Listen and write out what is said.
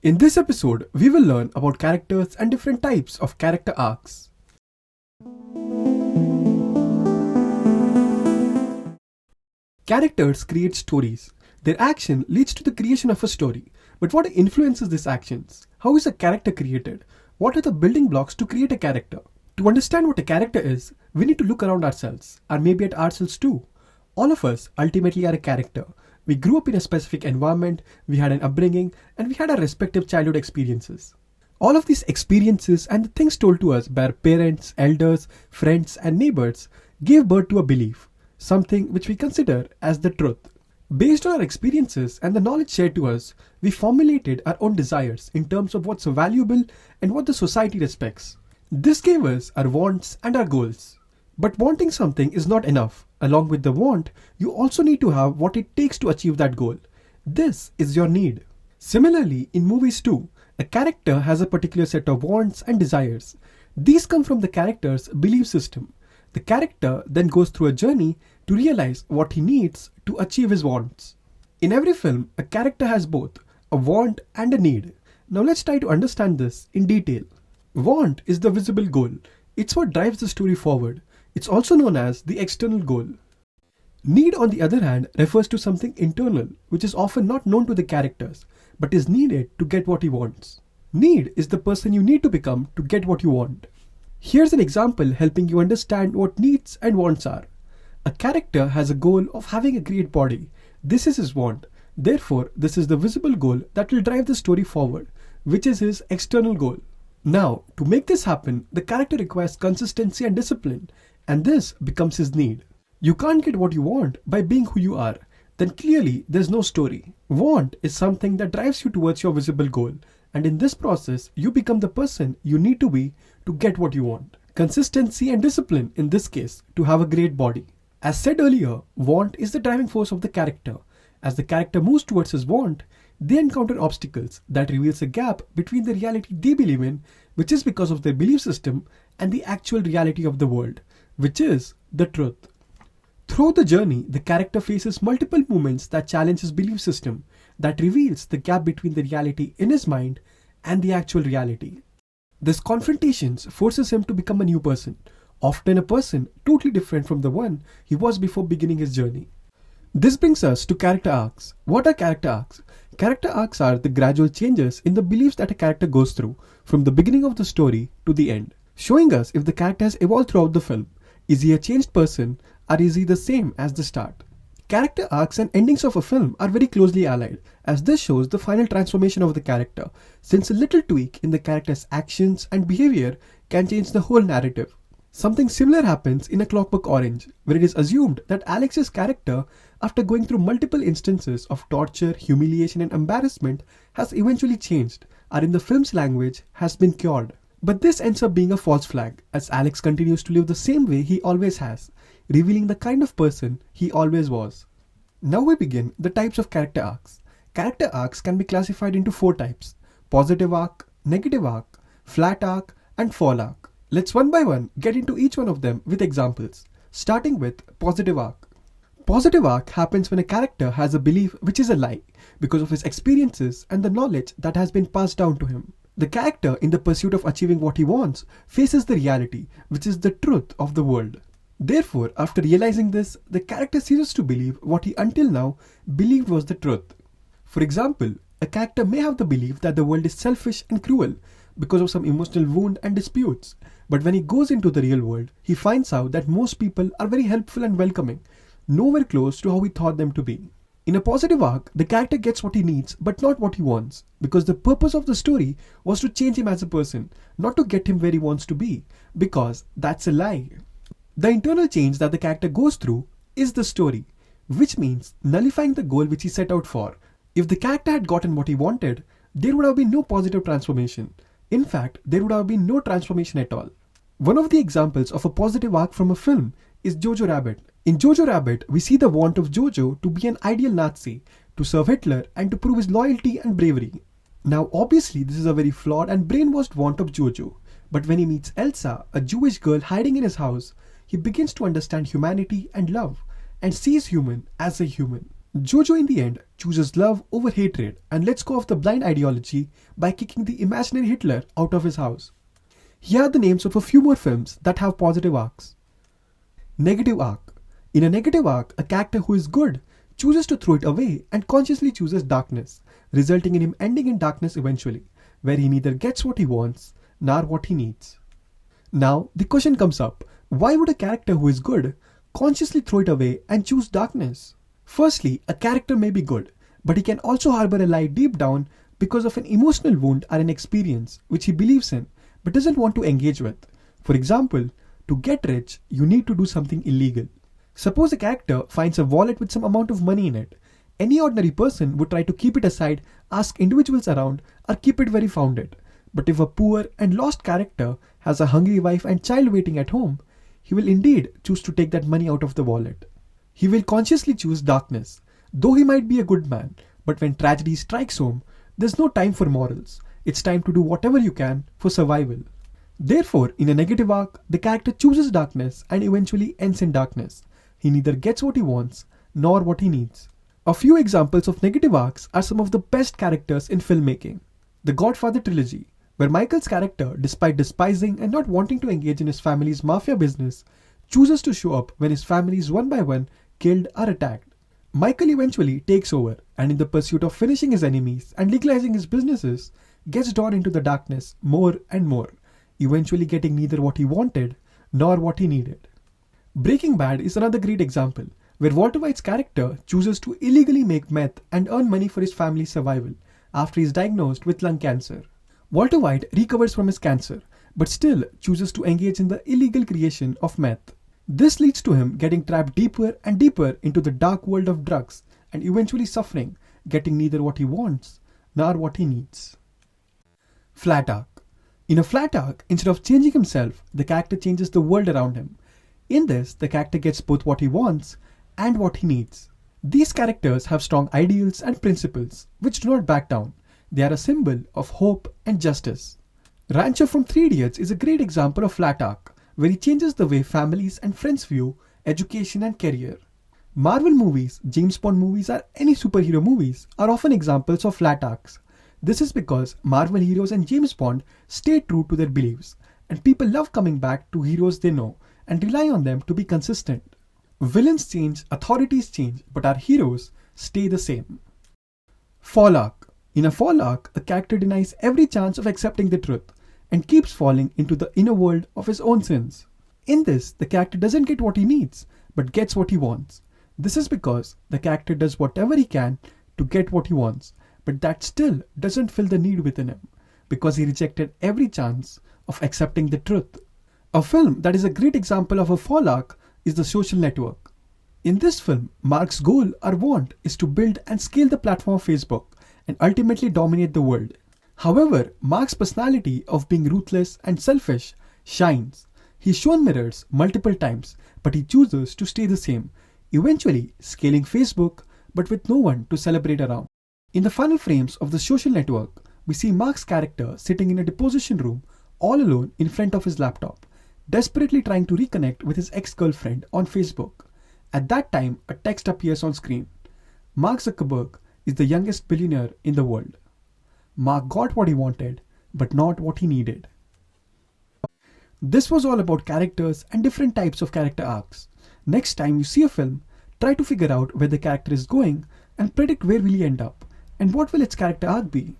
In this episode, we will learn about characters and different types of character arcs. Characters create stories. Their action leads to the creation of a story. But what influences these actions? How is a character created? What are the building blocks to create a character? To understand what a character is, we need to look around ourselves, and maybe at ourselves too. All of us ultimately are a character. We grew up in a specific environment, we had an upbringing, and we had our respective childhood experiences. All of these experiences and the things told to us by our parents, elders, friends, and neighbors gave birth to a belief, something which we consider as the truth. Based on our experiences and the knowledge shared to us, we formulated our own desires in terms of what's valuable and what the society respects. This gave us our wants and our goals. But wanting something is not enough. Along with the want, you also need to have what it takes to achieve that goal. This is your need. Similarly, in movies too, a character has a particular set of wants and desires. These come from the character's belief system. The character then goes through a journey to realize what he needs to achieve his wants. In every film, a character has both a want and a need. Now let's try to understand this in detail. Want is the visible goal. It's what drives the story forward. It's also known as the external goal. Need, on the other hand, refers to something internal, which is often not known to the characters, but is needed to get what he wants. Need is the person you need to become to get what you want. Here's an example helping you understand what needs and wants are. A character has a goal of having a great body. This is his want. Therefore, this is the visible goal that will drive the story forward, which is his external goal. Now, to make this happen, the character requires consistency and discipline, and this becomes his need. You can't get what you want by being who you are. Then clearly, there's no story. Want is something that drives you towards your visible goal, and in this process, you become the person you need to be to get what you want. Consistency and discipline, in this case, to have a great body. As said earlier, want is the driving force of the character. As the character moves towards his want, they encounter obstacles that reveals a gap between the reality they believe in, which is because of their belief system, and the actual reality of the world, which is the truth. Throughout the journey, the character faces multiple moments that challenge his belief system, that reveals the gap between the reality in his mind and the actual reality. This confrontations forces him to become a new person, often a person totally different from the one he was before beginning his journey. This brings us to character arcs. What are character arcs? Character arcs are the gradual changes in the beliefs that a character goes through from the beginning of the story to the end, showing us if the character has evolved throughout the film. Is he a changed person, or is he the same as the start? Character arcs and endings of a film are very closely allied, as this shows the final transformation of the character, since a little tweak in the character's actions and behavior can change the whole narrative. Something similar happens in A Clockwork Orange, where it is assumed that Alex's character, after going through multiple instances of torture, humiliation and embarrassment, has eventually changed, or in the film's language, has been cured. But this ends up being a false flag, as Alex continues to live the same way he always has, revealing the kind of person he always was. Now we begin the types of character arcs. Character arcs can be classified into 4 types: positive arc, negative arc, flat arc, and fall arc. Let's one by one get into each one of them with examples, starting with positive arc. Positive arc happens when a character has a belief which is a lie because of his experiences and the knowledge that has been passed down to him. The character, in the pursuit of achieving what he wants, faces the reality, which is the truth of the world. Therefore, after realizing this, the character ceases to believe what he until now believed was the truth. For example, a character may have the belief that the world is selfish and cruel because of some emotional wound and disputes. But when he goes into the real world, he finds out that most people are very helpful and welcoming, nowhere close to how he thought them to be. In a positive arc, the character gets what he needs but not what he wants, because the purpose of the story was to change him as a person, not to get him where he wants to be, because that's a lie. The internal change that the character goes through is the story, which means nullifying the goal which he set out for. If the character had gotten what he wanted, there would have been no positive transformation. In fact, there would have been no transformation at all. One of the examples of a positive arc from a film is Jojo Rabbit. In Jojo Rabbit, we see the want of Jojo to be an ideal Nazi, to serve Hitler and to prove his loyalty and bravery. Now obviously this is a very flawed and brainwashed want of Jojo, but when he meets Elsa, a Jewish girl hiding in his house, he begins to understand humanity and love, and sees human as a human. Jojo in the end chooses love over hatred and lets go of the blind ideology by kicking the imaginary Hitler out of his house. Here are the names of a few more films that have positive arcs. Negative arc. In a negative arc, a character who is good chooses to throw it away and consciously chooses darkness, resulting in him ending in darkness eventually, where he neither gets what he wants nor what he needs. Now, the question comes up, why would a character who is good consciously throw it away and choose darkness? Firstly, a character may be good, but he can also harbor a lie deep down because of an emotional wound or an experience which he believes in but doesn't want to engage with. For example, to get rich, you need to do something illegal. Suppose a character finds a wallet with some amount of money in it. Any ordinary person would try to keep it aside, ask individuals around, or keep it where he found it. But if a poor and lost character has a hungry wife and child waiting at home, he will indeed choose to take that money out of the wallet. He will consciously choose darkness, though he might be a good man, but when tragedy strikes home, there's no time for morals. It's time to do whatever you can for survival. Therefore, in a negative arc, the character chooses darkness and eventually ends in darkness. He neither gets what he wants nor what he needs. A few examples of negative arcs are some of the best characters in filmmaking. The Godfather trilogy, where Michael's character, despite despising and not wanting to engage in his family's mafia business, chooses to show up when his family is one by one killed or attacked. Michael eventually takes over and in the pursuit of finishing his enemies and legalizing his businesses, gets drawn into the darkness more and more, eventually getting neither what he wanted nor what he needed. Breaking Bad is another great example, where Walter White's character chooses to illegally make meth and earn money for his family's survival after he is diagnosed with lung cancer. Walter White recovers from his cancer, but still chooses to engage in the illegal creation of meth. This leads to him getting trapped deeper and deeper into the dark world of drugs and eventually suffering, getting neither what he wants nor what he needs. Flat arc. In a flat arc, instead of changing himself, the character changes the world around him. In this, the character gets both what he wants and what he needs. These characters have strong ideals and principles, which do not back down. They are a symbol of hope and justice. Rancho from Three Idiots is a great example of flat arc, where he changes the way families and friends view education and career. Marvel movies, James Bond movies, or any superhero movies are often examples of flat arcs. This is because Marvel heroes and James Bond stay true to their beliefs, and people love coming back to heroes they know and rely on them to be consistent. Villains change, authorities change, but our heroes stay the same. Fall arc. In a fall arc, a character denies every chance of accepting the truth and keeps falling into the inner world of his own sins. In this, the character doesn't get what he needs, but gets what he wants. This is because the character does whatever he can to get what he wants, but that still doesn't fill the need within him, because he rejected every chance of accepting the truth. A film that is a great example of a fall arc is The Social Network. In this film, Mark's goal or want is to build and scale the platform of Facebook and ultimately dominate the world. However, Mark's personality of being ruthless and selfish shines. He's shown mirrors multiple times, but he chooses to stay the same, eventually scaling Facebook but with no one to celebrate around. In the final frames of The Social Network, we see Mark's character sitting in a deposition room all alone in front of his laptop, desperately trying to reconnect with his ex-girlfriend on Facebook. At that time, a text appears on screen. Mark Zuckerberg is the youngest billionaire in the world. Mark got what he wanted, but not what he needed. This was all about characters and different types of character arcs. Next time you see a film, try to figure out where the character is going and predict where will he end up and what will its character arc be.